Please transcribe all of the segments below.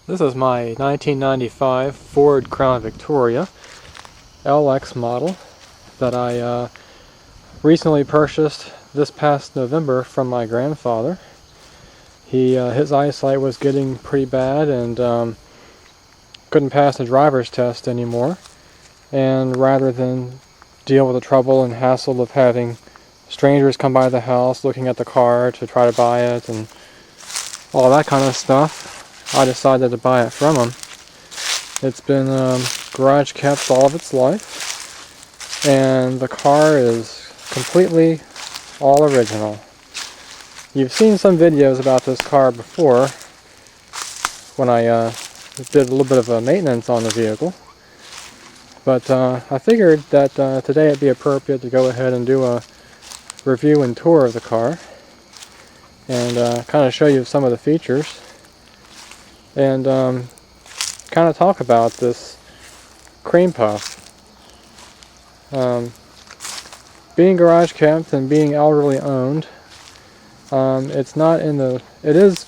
This is my 1995 Ford Crown Victoria LX model that I recently purchased this past November from my grandfather. His eyesight was getting pretty bad and couldn't pass the driver's test anymore. And rather than deal with the trouble and hassle of having strangers come by the house looking at the car to try to buy it and all that kind of stuff, I decided to buy it from him. It's been garage kept all of its life, and the car is completely all original. You've seen some videos about this car before when I did a little bit of a maintenance on the vehicle, but I figured that today it'd be appropriate to go ahead and do a review and tour of the car and kind of show you some of the features and kind of talk about this cream puff. Being garage kept and being elderly owned, it's not in the, it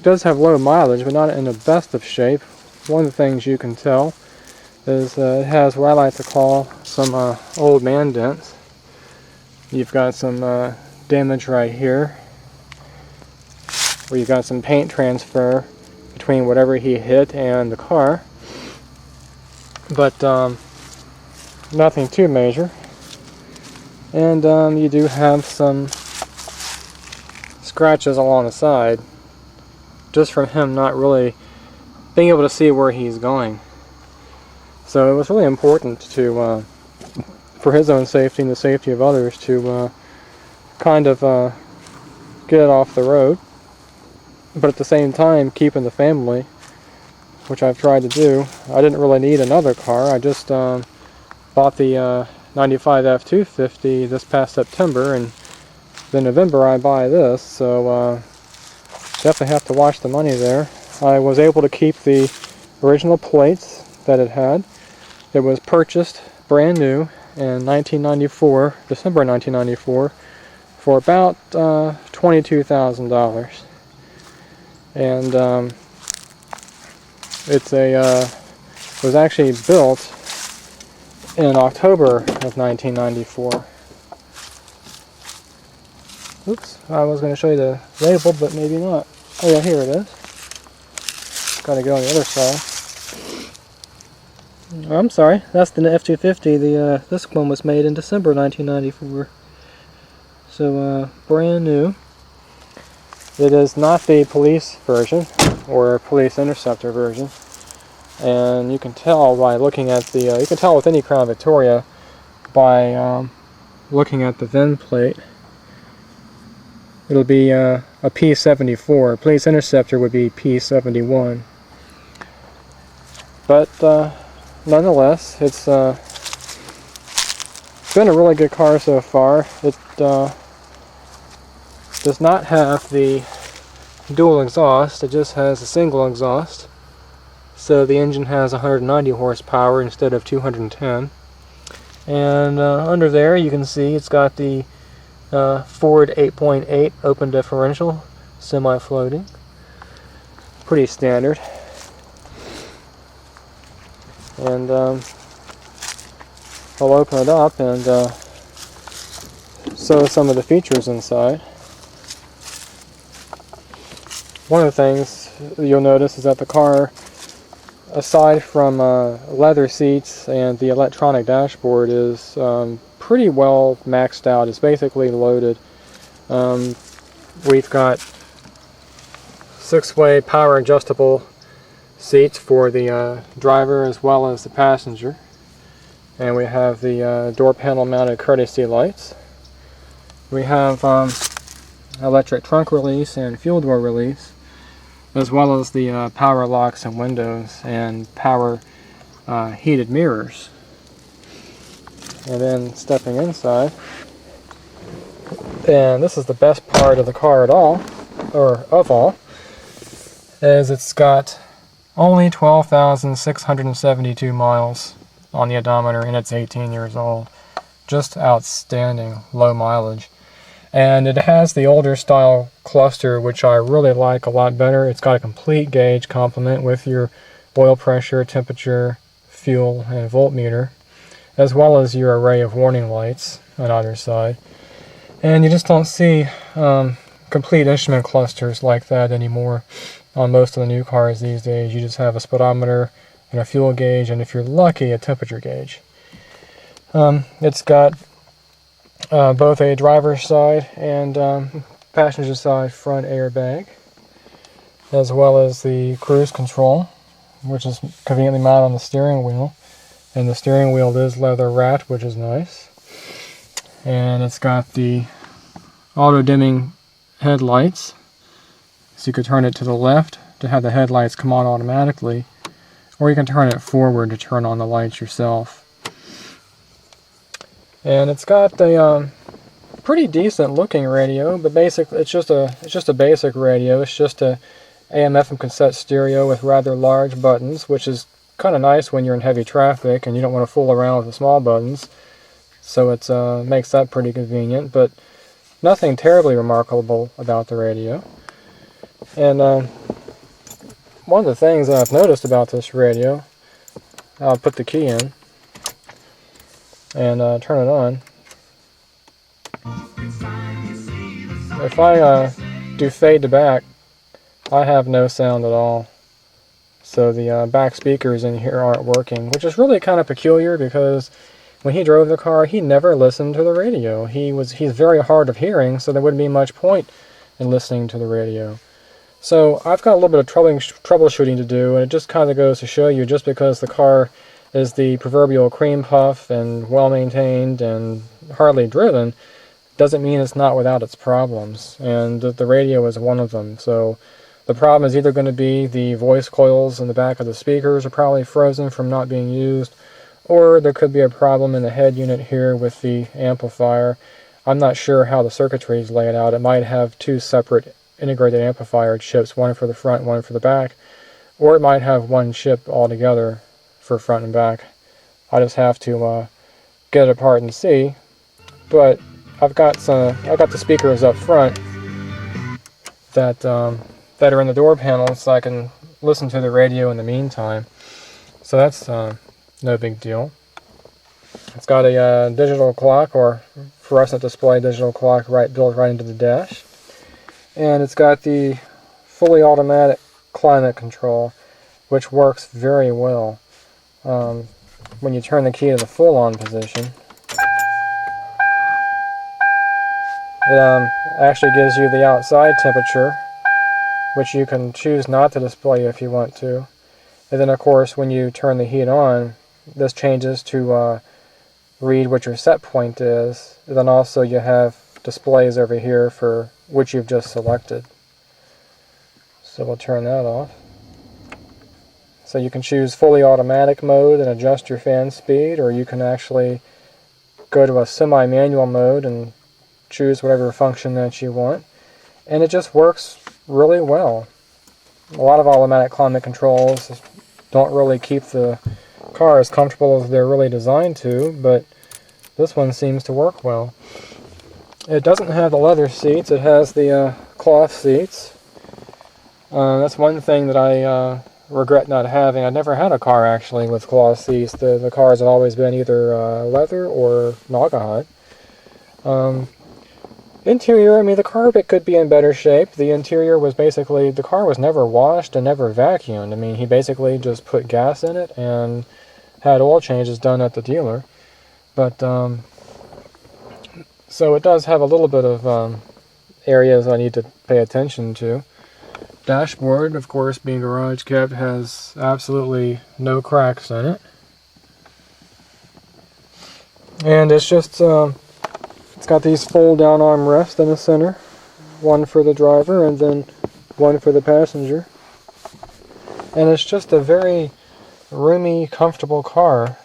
does have low mileage, but not in the best of shape. One of the things you can tell is it has what I like to call some old man dents. You've got some damage right here, where you've got some paint transfer between whatever he hit and the car, but nothing too major. And you do have some scratches along the side, just from him not really being able to see where he's going. So it was really important to, for his own safety and the safety of others, to kind of get it off the road, but at the same time keeping the family, which I've tried to do. I didn't really need another car. I just bought the 95 F-250 this past September, and then November I buy this, so definitely have to watch the money there. I was able to keep the original plates that it had. It was purchased brand new in 1994, December 1994, for about $22,000. And it was actually built in October of 1994. Oops, I was going to show you the label, but maybe not. Oh yeah, here it is. Got to go on the other side. Oh, I'm sorry, that's the F-250. This one was made in December 1994. So brand new. It is not the police version or police interceptor version, and you can tell by looking at the. You can tell with any Crown Victoria by looking at the VIN plate. It'll be a P74. Police interceptor would be P71. But nonetheless, it's been a really good car so far. It does not have the dual exhaust, it just has a single exhaust. So the engine has 190 horsepower instead of 210. And under there you can see it's got the Ford 8.8 open differential, semi-floating. Pretty standard. And I'll open it up and show some of the features inside. One of the things you'll notice is that the car, aside from leather seats and the electronic dashboard, is pretty well maxed out. It's basically loaded. We've got 6-way power adjustable seats for the driver as well as the passenger. And we have the door panel mounted courtesy lights. We have electric trunk release and fuel door release, as well as the power locks and windows and power heated mirrors. And then stepping inside, and this is the best part of the car at all, or of all, is it's got only 12,672 miles on the odometer, and it's 18 years old. Just outstanding low mileage. And it has the older style cluster, which I really like a lot better. It's got a complete gauge complement with your oil pressure, temperature, fuel, and voltmeter, as well as your array of warning lights on either side. And you just don't see complete instrument clusters like that anymore on most of the new cars these days. You just have a speedometer and a fuel gauge, and if you're lucky, a temperature gauge. It's got both a driver's side and passenger side front airbag, as well as the cruise control, which is conveniently mounted on the steering wheel. And the steering wheel is leather wrapped, which is nice. And it's got the auto-dimming headlights, so you could turn it to the left to have the headlights come on automatically, or you can turn it forward to turn on the lights yourself. And it's got a pretty decent looking radio, but basically it's just a basic radio. It's just a AM/FM cassette stereo with rather large buttons, which is kind of nice when you're in heavy traffic and you don't want to fool around with the small buttons. So it makes that pretty convenient, but nothing terribly remarkable about the radio. And one of the things that I've noticed about this radio, I'll put the key in and turn it on. If I do fade to back, I have no sound at all. So the back speakers in here aren't working, which is really kind of peculiar because when he drove the car, he never listened to the radio. He's very hard of hearing, so there wouldn't be much point in listening to the radio. So I've got a little bit of troubleshooting to do, and it just kind of goes to show you, just because the car is the proverbial cream puff and well-maintained and hardly driven, doesn't mean it's not without its problems, and the radio is one of them. So the problem is either going to be the voice coils in the back of the speakers are probably frozen from not being used, or there could be a problem in the head unit here with the amplifier. I'm not sure how the circuitry is laid out. It might have two separate integrated amplifier chips, one for the front, one for the back, or it might have one chip altogether for front and back. I just have to get it apart and see. But I've got the speakers up front that are in the door panel, so I can listen to the radio in the meantime. So that's no big deal. It's got a digital clock, or fluorescent display digital clock, built right into the dash. And it's got the fully automatic climate control, which works very well. When you turn the key to the full on position, it actually gives you the outside temperature, which you can choose not to display if you want to. And then of course when you turn the heat on, this changes to read what your set point is. And then also you have displays over here for which you've just selected. So we'll turn that off. So you can choose fully automatic mode and adjust your fan speed, or you can actually go to a semi-manual mode and choose whatever function that you want. And it just works really well. A lot of automatic climate controls don't really keep the car as comfortable as they're really designed to, but this one seems to work well. It doesn't have the leather seats, it has the cloth seats. That's one thing that I regret not having. I've never had a car actually with cloth seats. The cars have always been either leather or Naugahyde. Interior, I mean, the carpet could be in better shape. The interior was basically, the car was never washed and never vacuumed. I mean, he basically just put gas in it and had oil changes done at the dealer. But, so it does have a little bit of areas I need to pay attention to. Dashboard, of course, being garage kept, has absolutely no cracks in it. And it's just, it's got these fold-down armrests in the center, one for the driver and then one for the passenger. And it's just a very roomy, comfortable car.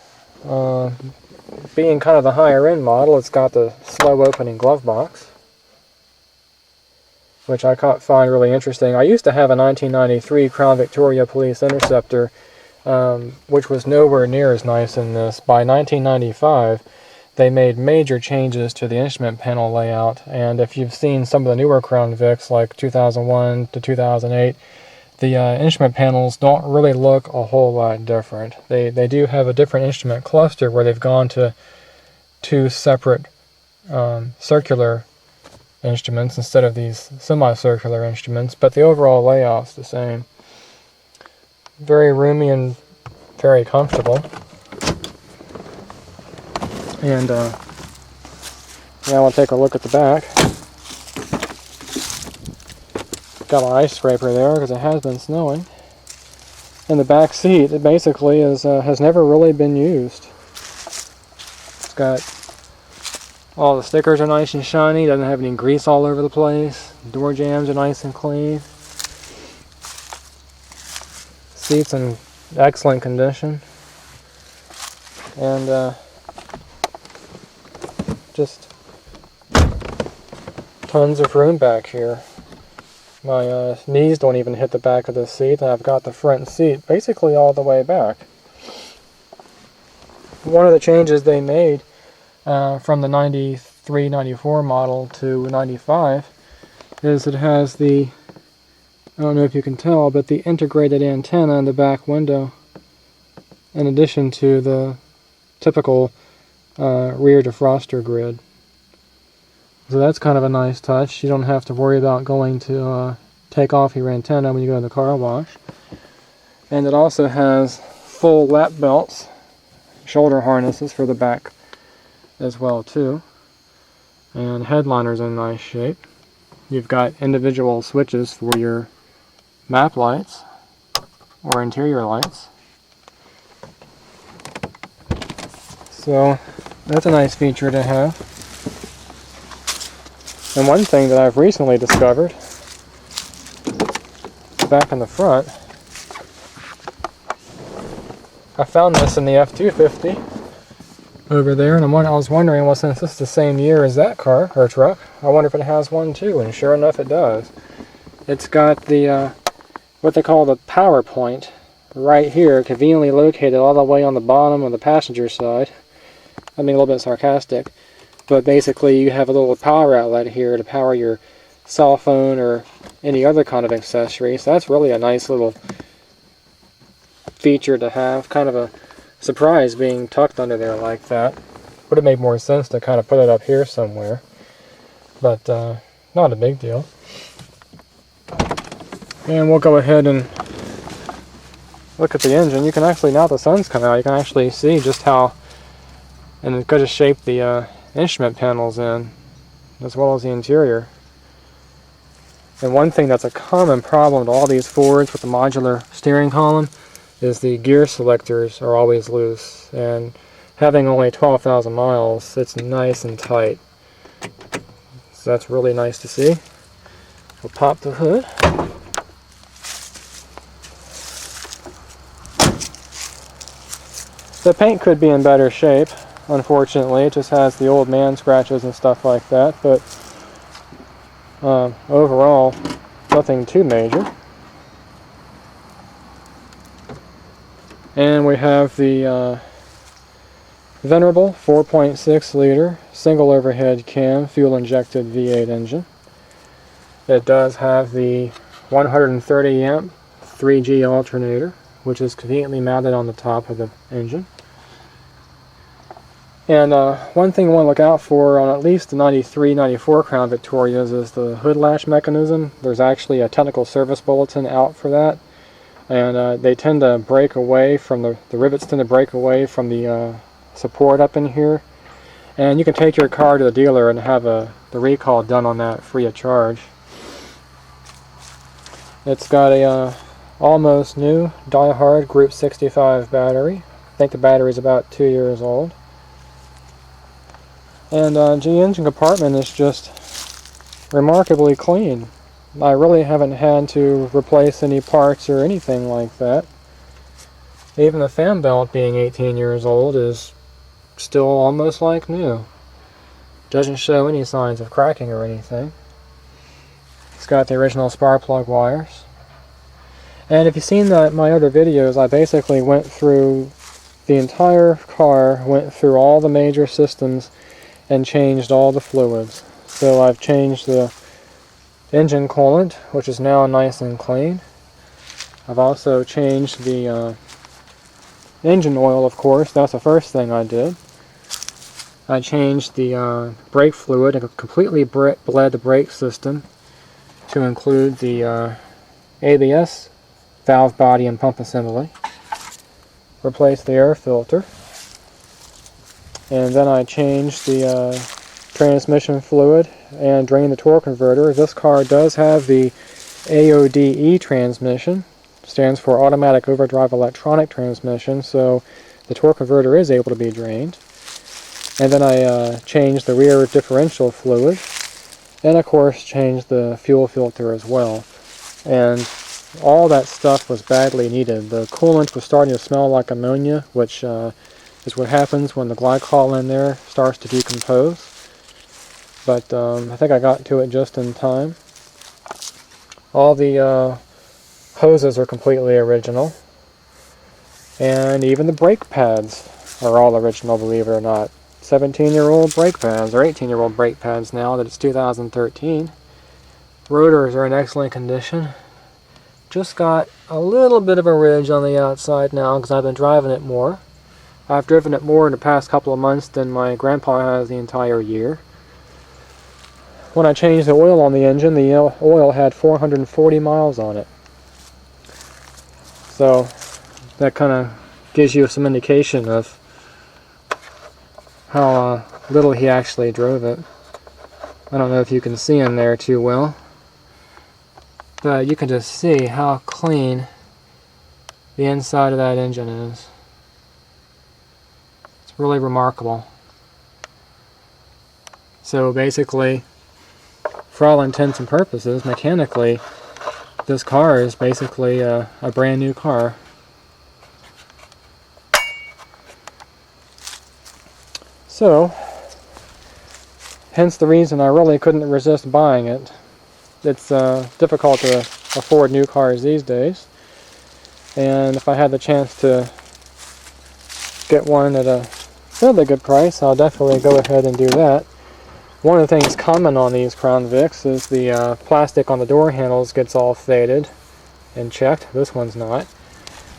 Being kind of the higher-end model, it's got the slow-opening glove box, which I find really interesting. I used to have a 1993 Crown Victoria Police Interceptor, which was nowhere near as nice in this. By 1995, they made major changes to the instrument panel layout, and if you've seen some of the newer Crown Vics like 2001 to 2008, the instrument panels don't really look a whole lot different. They do have a different instrument cluster where they've gone to two separate circular instruments instead of these semicircular instruments, but the overall layout's the same. Very roomy and very comfortable. And now we'll take a look at the back. Got an ice scraper there because it has been snowing. And the back seat, it basically is has never really been used. It's got all the stickers are nice and shiny, doesn't have any grease all over the place. Door jambs are nice and clean. Seats in excellent condition. And just tons of room back here. My knees don't even hit the back of the seat, and I've got the front seat basically all the way back. One of the changes they made from the 93-94 model to 95 is it has the, I don't know if you can tell, but the integrated antenna in the back window, in addition to the typical rear defroster grid. So that's kind of a nice touch. You don't have to worry about going to take off your antenna when you go to the car wash. And it also has full lap belts, shoulder harnesses for the back as well too. And headliner's in nice shape. You've got individual switches for your map lights or interior lights. So that's a nice feature to have. And one thing that I've recently discovered, back in the front, I found this in the F-250 over there, and I was wondering, well, since this is the same year as that car, or truck, I wonder if it has one too, and sure enough it does. It's got the, what they call the power point right here, conveniently located all the way on the bottom of the passenger side. I mean, a little bit sarcastic. But basically you have a little power outlet here to power your cell phone or any other kind of accessory. So that's really a nice little feature to have. Kind of a surprise being tucked under there like that. Would have made more sense to kind of put it up here somewhere. But not a big deal. And we'll go ahead and look at the engine. You can actually, now the sun's come out, you can actually see just how and good a shape the instrument panels in, as well as the interior. And one thing that's a common problem to all these Fords with the modular steering column is the gear selectors are always loose, and having only 12,000 miles, it's nice and tight. So that's really nice to see. We'll pop the hood. The paint could be in better shape. Unfortunately, it just has the old man scratches and stuff like that, but overall, nothing too major. And we have the venerable 4.6 liter single overhead cam fuel injected V8 engine. It does have the 130 amp 3G alternator, which is conveniently mounted on the top of the engine. And one thing you want to look out for on at least the 93-94 Crown Victorias is the hood latch mechanism. There's actually a technical service bulletin out for that. And they tend to break away from the rivets tend to break away from the support up in here. And you can take your car to the dealer and have the recall done on that free of charge. It's got a almost new die-hard Group 65 battery. I think the battery is about 2 years old. And the engine compartment is just remarkably clean. I really haven't had to replace any parts or anything like that. Even the fan belt, being 18 years old, is still almost like new. Doesn't show any signs of cracking or anything. It's got the original spark plug wires. And if you've seen my other videos, I basically went through the entire car went through all the major systems and changed all the fluids. So I've changed the engine coolant, which is now nice and clean. I've also changed the engine oil, of course. That's the first thing I did. I changed the brake fluid and completely bled the brake system to include the ABS valve body and pump assembly. Replaced the air filter. And then I changed the transmission fluid and drained the torque converter. This car does have the AODE transmission. Stands for automatic overdrive electronic transmission, so the torque converter is able to be drained. And then I changed the rear differential fluid, and of course changed the fuel filter as well. And all that stuff was badly needed. The coolant was starting to smell like ammonia, which is what happens when the glycol in there starts to decompose. But I think I got to it just in time. All the hoses are completely original, and even the brake pads are all original, believe it or not. 17-year-old brake pads, or 18-year-old brake pads now that it's 2013. Rotors are in excellent condition. Just got a little bit of a ridge on the outside now because I've been driving it more. I've driven it more in the past couple of months than my grandpa has the entire year. When I changed the oil on the engine, the oil had 440 miles on it. So that kind of gives you some indication of how little he actually drove it. I don't know if you can see in there too well, but you can just see how clean the inside of that engine is. It's really remarkable. So basically, for all intents and purposes, mechanically, this car is basically a brand new car. So, hence the reason I really couldn't resist buying it. It's difficult to afford new cars these days, and if I had the chance to get one at a fairly good price, I'll definitely go ahead and do that. One of the things common on these Crown Vics is the plastic on the door handles gets all faded and checked. This one's not.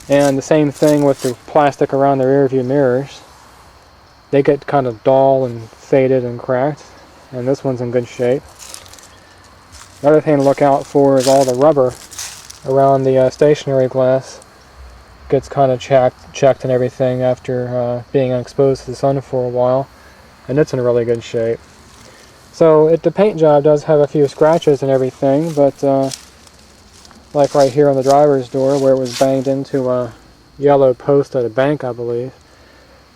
And the same thing with the plastic around the rear view mirrors. They get kind of dull and faded and cracked, and this one's in good shape. Another thing to look out for is all the rubber around the stationary glass gets kind of checked and everything after being exposed to the sun for a while, and it's in really good shape. So the paint job does have a few scratches and everything, but like right here on the driver's door where it was banged into a yellow post at a bank, I believe.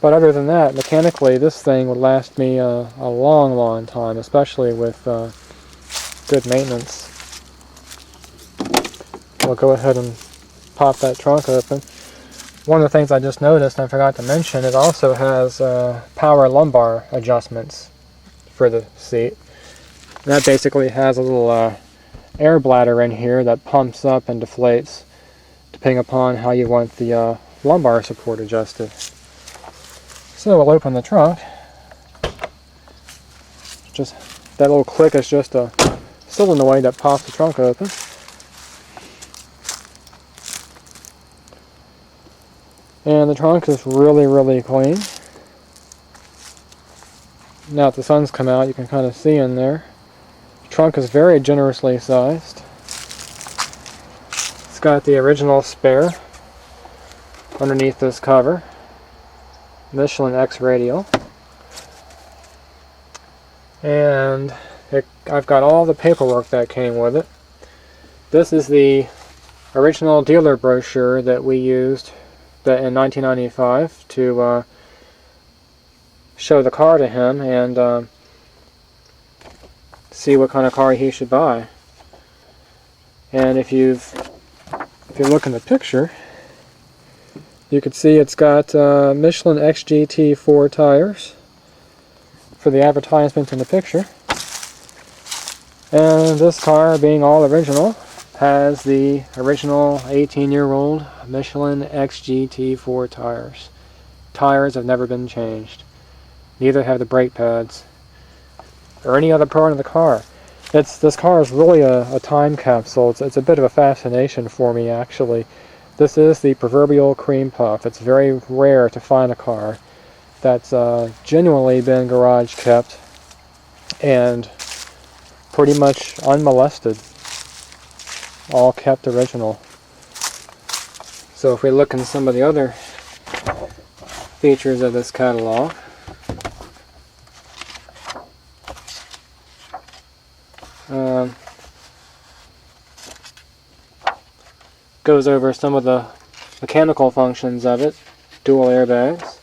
But other than that, mechanically this thing would last me a long time, especially with good maintenance. We'll go ahead and pop that trunk open. One of the things I just noticed, and I forgot to mention, it also has power lumbar adjustments for the seat. And that basically has a little air bladder in here that pumps up and deflates depending upon how you want the lumbar support adjusted. So we'll open the trunk. Just that little click is just a solenoid that pops the trunk open. And the trunk is really clean. Now that the sun's come out, you can kind of see in there. The trunk is very generously sized. It's got the original spare underneath this cover. Michelin X radial. And I've got all the paperwork that came with it. This is the original dealer brochure that we used in 1995 to show the car to him and see what kind of car he should buy. And if you look in the picture, you can see it's got Michelin XGT4 tires for the advertisement in the picture. And this car, being all original, has the original 18-year-old Michelin XGT4 tires. tires have never been changed. Neither have the brake pads or any other part of the car. This car is really a time capsule. It's a bit of a fascination for me, actually. This is the proverbial cream puff. It's very rare to find a car that's genuinely been garage kept and pretty much unmolested. All kept original. So if we look in some of the other features of this catalog, goes over some of the mechanical functions of it, dual airbags,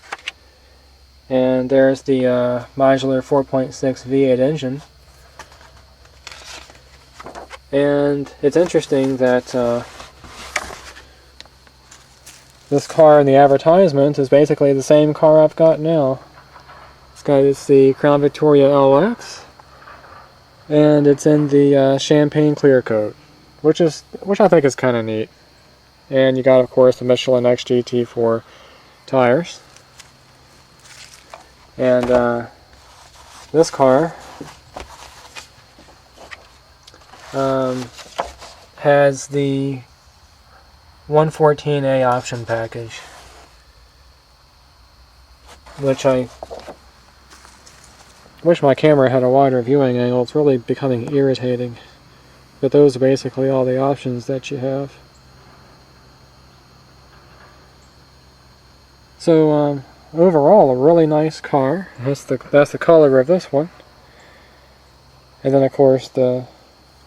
and there's the modular 4.6 V8 engine. And it's interesting that this car in the advertisement is basically the same car I've got now. It's the Crown Victoria LX, and it's in the champagne clear coat, which I think is kind of neat. And you got, of course, the Michelin XGT4 tires. And this car has the 114A option package, which I wish my camera had a wider viewing angle. It's really becoming irritating. But those are basically all the options that you have. So overall, a really nice car. That's the color of this one. And then, of course, the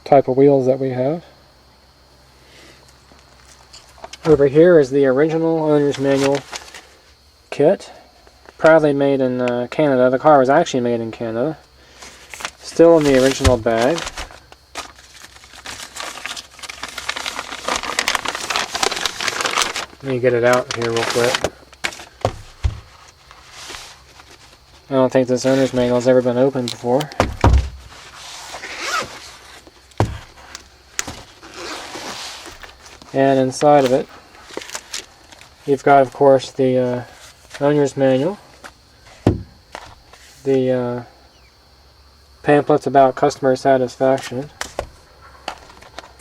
type of wheels that we have. Over here is the original owner's manual kit, proudly made in Canada. The car was actually made in Canada, still in the original bag. Let me get it out here real quick. I don't think this owner's manual has ever been opened before. And inside of it, you've got, of course, the owner's manual, the pamphlets about customer satisfaction,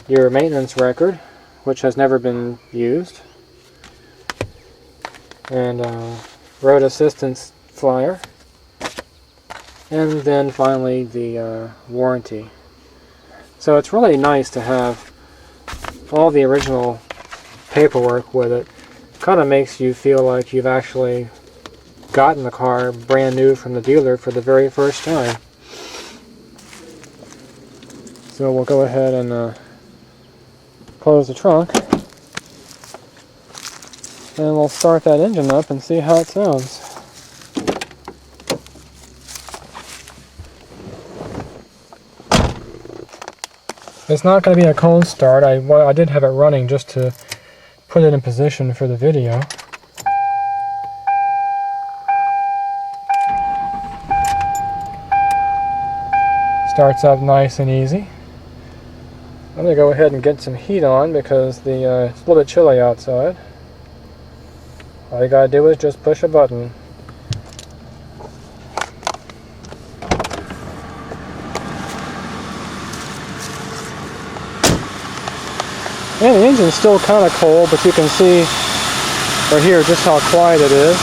your maintenance record, which has never been used, and road assistance flyer, and then finally the warranty. So it's really nice to have all the original paperwork with it. Kind of makes you feel like you've actually gotten the car brand new from the dealer for the very first time. So we'll go ahead and close the trunk, and we'll start that engine up and see how it sounds. It's not going to be a cold start. I did have it running just to put it in position for the video. Starts up nice and easy. I'm going to go ahead and get some heat on because it's a little bit chilly outside. All you got to do is just push a button. And the engine's still kind of cold, but you can see right here just how quiet it is.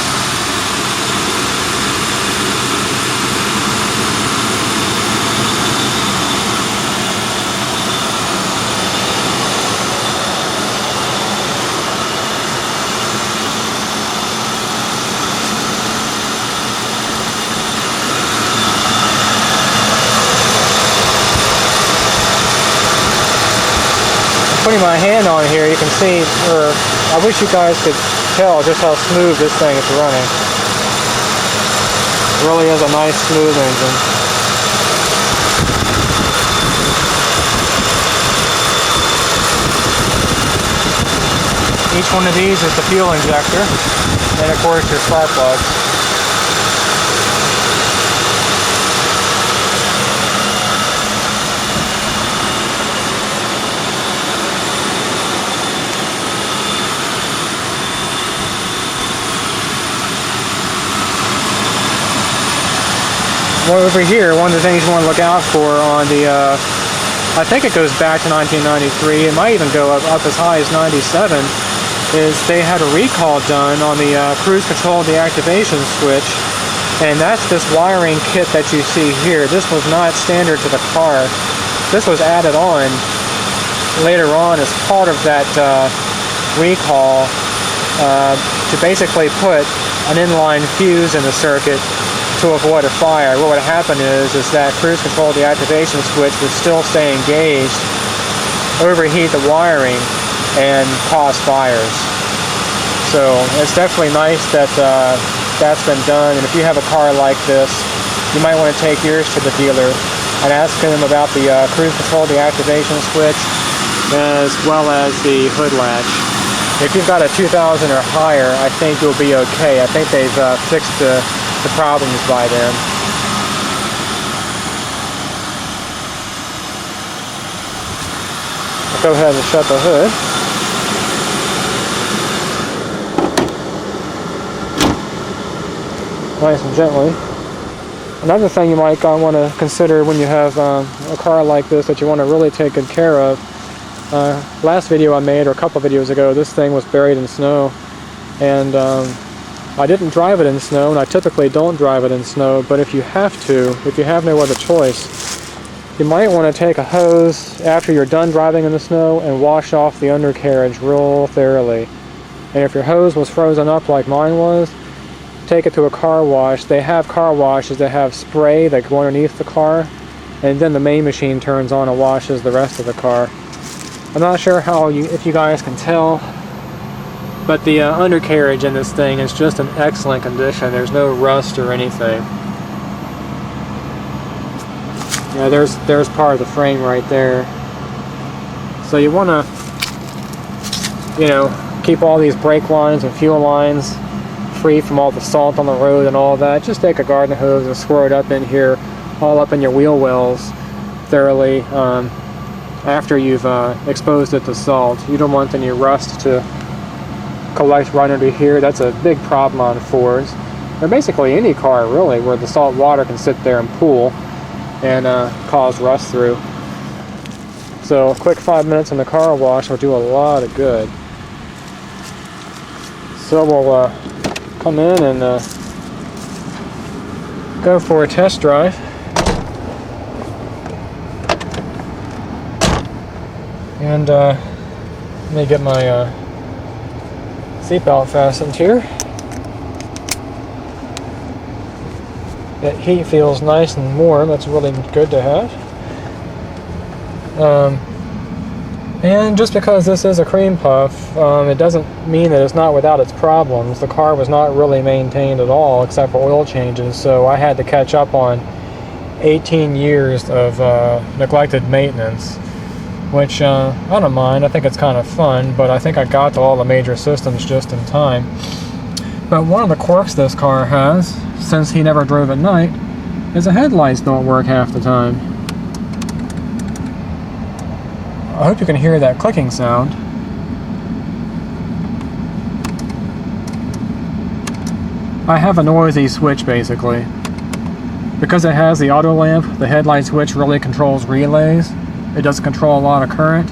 Putting my hand on here, you can see, or I wish you guys could tell just how smooth this thing is running. It really is a nice smooth engine. Each one of these is the fuel injector, and of course your spark plugs. Well, over here, one of the things you want to look out for on the, I think it goes back to 1993, it might even go up as high as 97, is they had a recall done on the cruise control deactivation switch, and that's this wiring kit that you see here. This was not standard to the car. This was added on later on as part of that recall to basically put an inline fuse in the circuit to avoid a fire. What would happen is that cruise control deactivation switch would still stay engaged, overheat the wiring, and cause fires. So it's definitely nice that that's been done. And if you have a car like this, you might want to take yours to the dealer and ask them about the cruise control deactivation switch as well as the hood latch. If you've got a 2000 or higher, I think you'll be okay. I think they've fixed the problems by then. I'll go ahead and shut the hood. Nice and gently. Another thing you might want to consider when you have a car like this that you want to really take good care of. Last video I made, or a couple videos ago, this thing was buried in snow, and I didn't drive it in snow, and I typically don't drive it in snow, but if you have to, if you have no other choice, you might want to take a hose after you're done driving in the snow and wash off the undercarriage real thoroughly. And if your hose was frozen up like mine was, take it to a car wash. They have car washes that have spray that go underneath the car, and then the main machine turns on and washes the rest of the car. I'm not sure if you guys can tell, but the undercarriage in this thing is just in excellent condition. There's no rust or anything. Yeah, there's part of the frame right there. So you want to, keep all these brake lines and fuel lines free from all the salt on the road and all that. Just take a garden hose and squirt it up in here, all up in your wheel wells thoroughly. After you've exposed it to salt. You don't want any rust to collect right under here. That's a big problem on Fords, or basically any car really, where the salt water can sit there and pool and cause rust through. So a quick 5 minutes in the car wash will do a lot of good. So we'll come in and go for a test drive. And let me get my seatbelt fastened here. That heat feels nice and warm. That's really good to have. And just because this is a cream puff, it doesn't mean that it's not without its problems. The car was not really maintained at all except for oil changes, so I had to catch up on 18 years of neglected maintenance. Which I don't mind. I think it's kind of fun, but I think I got to all the major systems just in time. But one of the quirks this car has, since he never drove at night, is the headlights don't work half the time. I hope you can hear that clicking sound. I have a noisy switch basically. Because it has the auto lamp, the headlight switch really controls relays. It doesn't control a lot of current,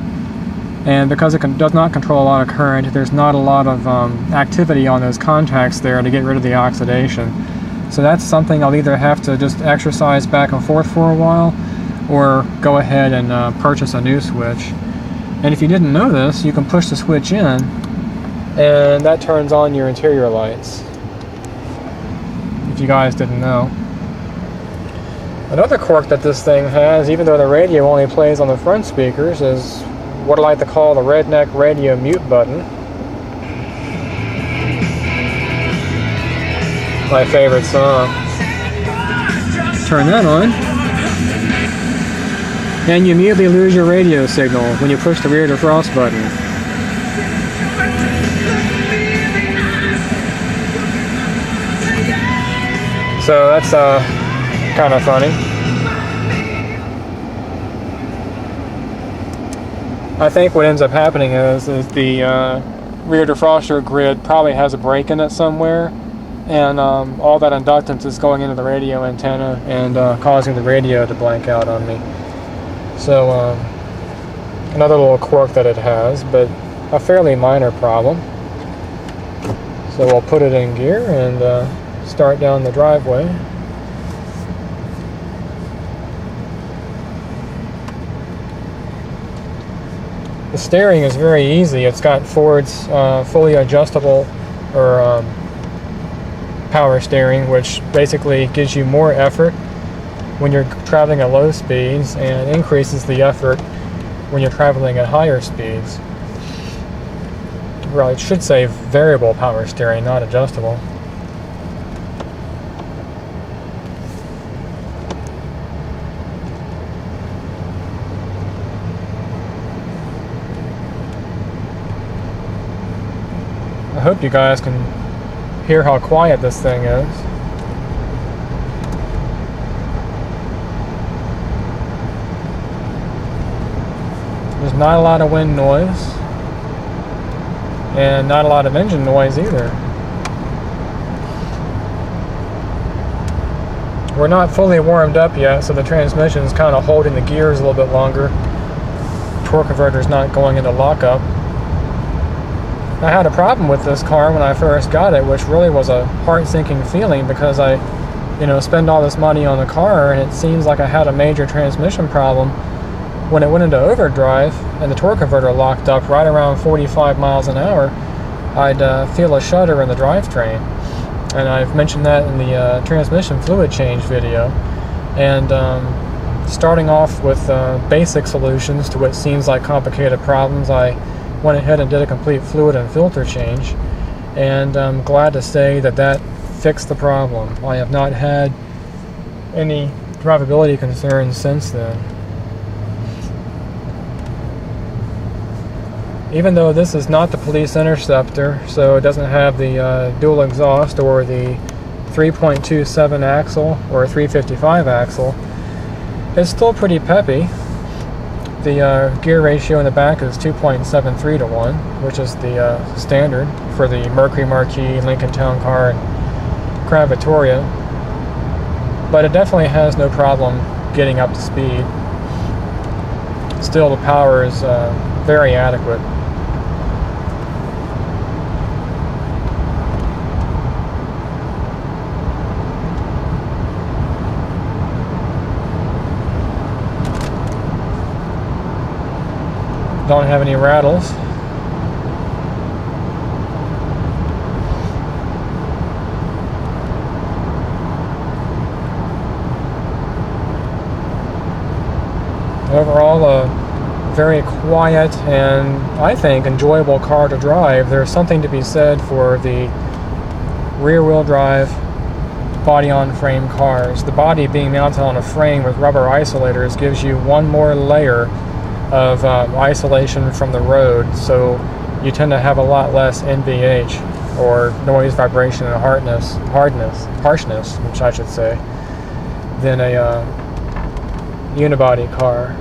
and because it does not control a lot of current, there's not a lot of activity on those contacts there to get rid of the oxidation. So that's something I'll either have to just exercise back and forth for a while, or go ahead and purchase a new switch. And if you didn't know this, you can push the switch in, and that turns on your interior lights. If you guys didn't know. Another quirk that this thing has, even though the radio only plays on the front speakers, is what I like to call the redneck radio mute button. My favorite song. Turn that on, and you immediately lose your radio signal when you push the rear defrost button. So that's kind of funny. I think what ends up happening is the rear defroster grid probably has a break in it somewhere, and all that inductance is going into the radio antenna and causing the radio to blank out on me. So another little quirk that it has, but a fairly minor problem. So we'll put it in gear and start down the driveway. The steering is very easy. It's got Ford's fully adjustable or power steering, which basically gives you more effort when you're traveling at low speeds and increases the effort when you're traveling at higher speeds. Well, it should say variable power steering, not adjustable. I hope you guys can hear how quiet this thing is. There's not a lot of wind noise, and not a lot of engine noise either. We're not fully warmed up yet, so the transmission is kind of holding the gears a little bit longer. Torque converter is not going into lockup. I had a problem with this car when I first got it, which really was a heart-sinking feeling because I, spend all this money on the car and it seems like I had a major transmission problem. When it went into overdrive and the torque converter locked up right around 45 miles an hour, I'd feel a shudder in the drivetrain. And I've mentioned that in the transmission fluid change video. And starting off with basic solutions to what seems like complicated problems, I went ahead and did a complete fluid and filter change, and I'm glad to say that fixed the problem. I have not had any drivability concerns since then. Even though this is not the police interceptor, so it doesn't have the dual exhaust or the 3.27 axle or 355 axle, it's still pretty peppy. The gear ratio in the back is 2.73 to 1, which is the standard for the Mercury Marquis, Lincoln Town Car, and Crown Victoria. But it definitely has no problem getting up to speed. Still, the power is very adequate. Don't have any rattles. Overall, a very quiet and, I think, enjoyable car to drive. There's something to be said for the rear-wheel drive body-on-frame cars. The body being mounted on a frame with rubber isolators gives you one more layer of isolation from the road, so you tend to have a lot less NVH, or noise, vibration, and harshness, which I should say, than a unibody car.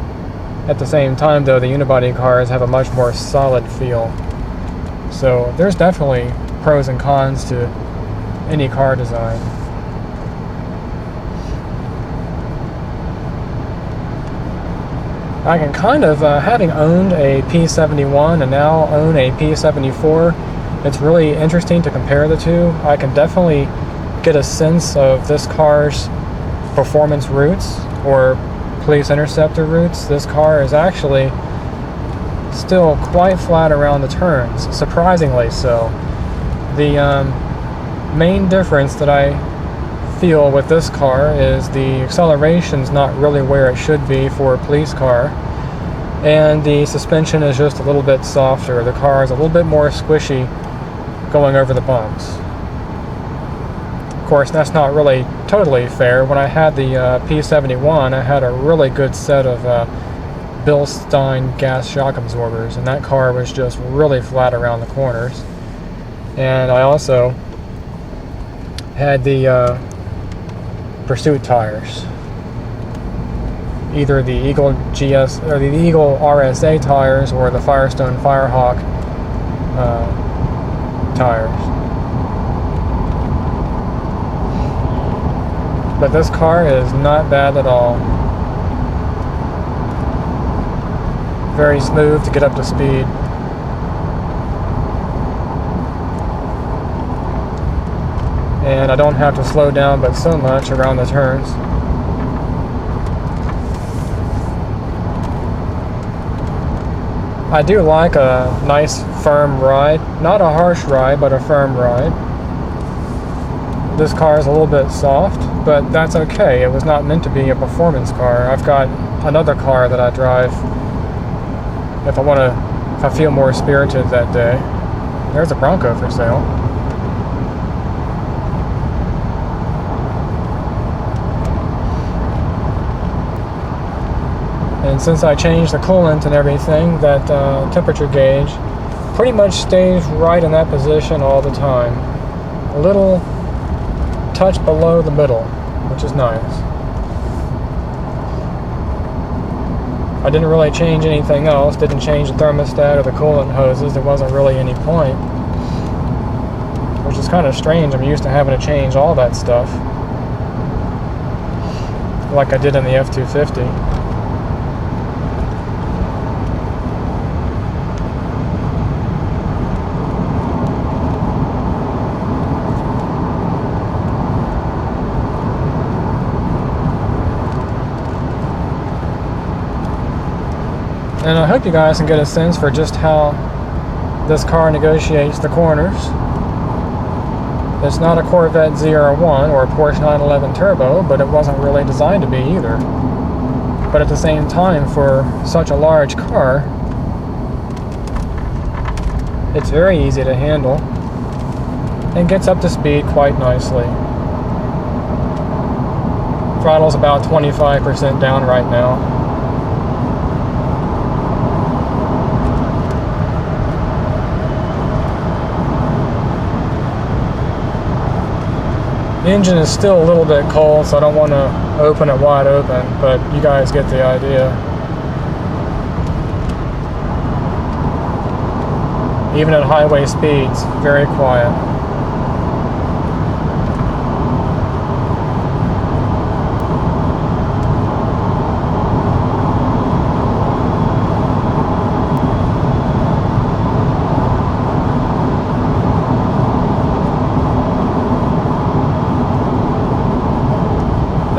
At the same time, though, the unibody cars have a much more solid feel. So there's definitely pros and cons to any car design. I can kind of, having owned a P71 and now own a P74, it's really interesting to compare the two. I can definitely get a sense of this car's performance roots, or police interceptor roots. This car is actually still quite flat around the turns, surprisingly so. The main difference that I feel with this car is the acceleration's not really where it should be for a police car, and the suspension is just a little bit softer. The car is a little bit more squishy going over the bumps. Of course, that's not really totally fair. When I had the P71, I had a really good set of Bilstein gas shock absorbers, and that car was just really flat around the corners. And I also had the Pursuit tires, either the Eagle GS or the Eagle RSA tires or the Firestone Firehawk tires. but this car is not bad at all. Very smooth to get up to speed. And I don't have to slow down but so much around the turns. I do like a nice firm ride. Not a harsh ride, but a firm ride. This car is a little bit soft, but that's okay. It was not meant to be a performance car. I've got another car that I drive if I feel more spirited that day. There's a Bronco for sale. And since I changed the coolant and everything, that temperature gauge pretty much stays right in that position all the time. A little touch below the middle, which is nice. I didn't really change anything else, didn't change the thermostat or the coolant hoses. There wasn't really any point, which is kind of strange. I'm used to having to change all that stuff, like I did in the F-250. And I hope you guys can get a sense for just how this car negotiates the corners. It's not a Corvette ZR1 or a Porsche 911 Turbo, but it wasn't really designed to be either. But at the same time, for such a large car, it's very easy to handle and gets up to speed quite nicely. Throttle's about 25% down right now. The engine is still a little bit cold, so I don't want to open it wide open, but you guys get the idea. Even at highway speeds, very quiet.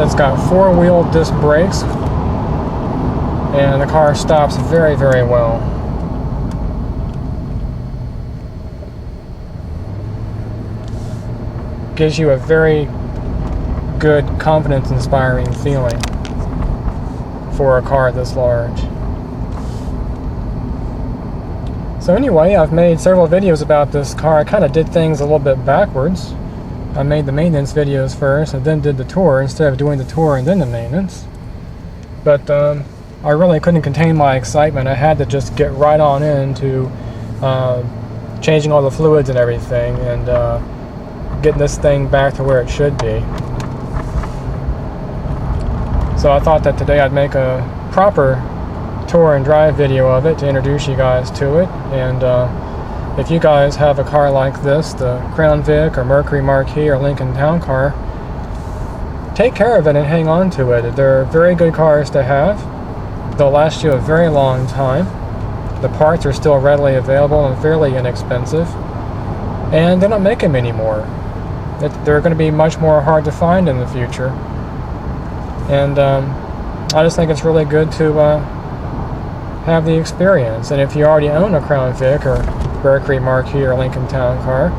It's got four-wheel disc brakes, and the car stops very, very well. Gives you a very good, confidence-inspiring feeling for a car this large. So anyway, I've made several videos about this car. I kind of did things a little bit backwards. I made the maintenance videos first and then did the tour instead of doing the tour and then the maintenance. But I really couldn't contain my excitement. I had to just get right on into changing all the fluids and everything and getting this thing back to where it should be. So I thought that today I'd make a proper tour and drive video of it to introduce you guys to it. And if you guys have a car like this, the Crown Vic or Mercury Marquis or Lincoln Town Car, take care of it and hang on to it. They're very good cars to have. They'll last you a very long time. The parts are still readily available and fairly inexpensive. And they don't make them anymore. They're going to be much more hard to find in the future. And I just think it's really good to have the experience. And if you already own a Crown Vic or Mercury Marquis or Lincoln Town Car,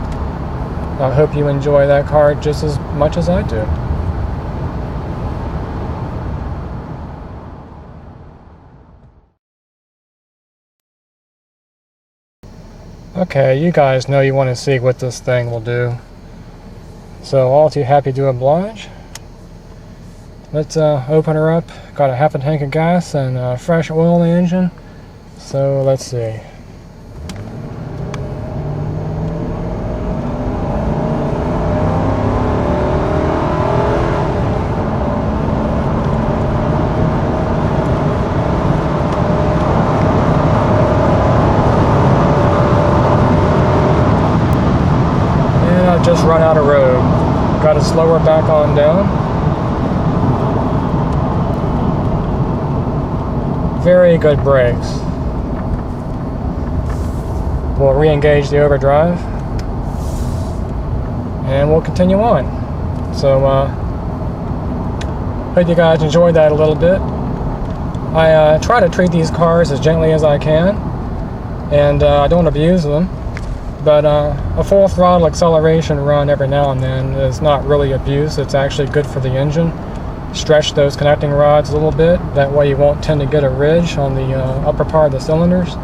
I hope you enjoy that car just as much as I do. Okay, you guys know you want to see what this thing will do. So all too happy to oblige. Let's open her up. Got a half a tank of gas and fresh oil in the engine. So let's see. Just run out of road. Got to slow her back on down. very good brakes. We'll re-engage the overdrive and we'll continue on. So hope you guys enjoyed that a little bit. I try to treat these cars as gently as I can, and I don't abuse them, but a full throttle acceleration run every now and then is not really abuse. It's actually good for the engine. Stretch those connecting rods a little bit, that way you won't tend to get a ridge on the upper part of the cylinders,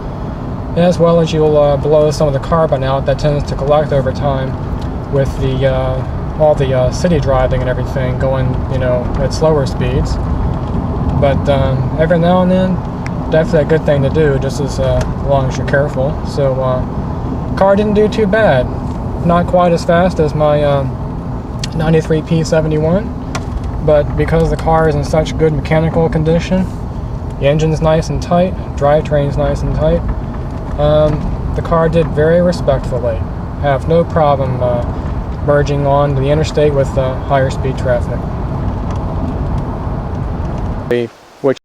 as well as you'll blow some of the carbon out that tends to collect over time with the all the city driving and everything going, you know, at slower speeds. But every now and then, definitely a good thing to do, just as long as you're careful. So car didn't do too bad. Not quite as fast as my 93 P71, but because the car is in such good mechanical condition, the engine's nice and tight, drivetrain's nice and tight, the car did very respectfully. Have no problem merging on the interstate with higher speed traffic.